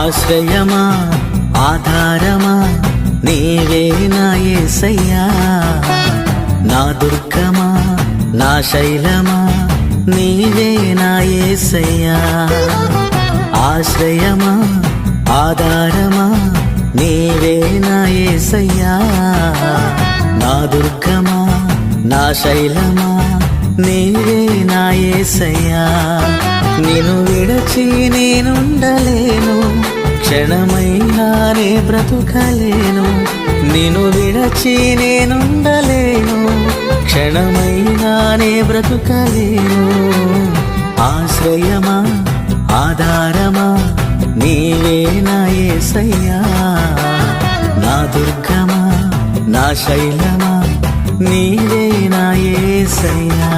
ఆశ్రయమా ఆధారమా నీవే నా యేసయ్యా, నా దుర్గమా నా శైలమా నీవే నా యేసయ్యా. ఆశ్రయమా ఆధారమా నీవే నా యేసయ్యా, నా దుర్గమా నా శైలమా నీవే నా యేసయ్యా. నిన్ను విడచి నేనుండలేను, క్షణమైనా నే బ్రతుకలేను. నిన్ను విడచి నేనుండలేను, క్షణమైనా నే బ్రతుకలేను. ఆశ్రయమా ఆధారమా నీవే నా యేసయ్యా, నా దుర్గమా నా శైలమా నీవే నా యేసయ్యా.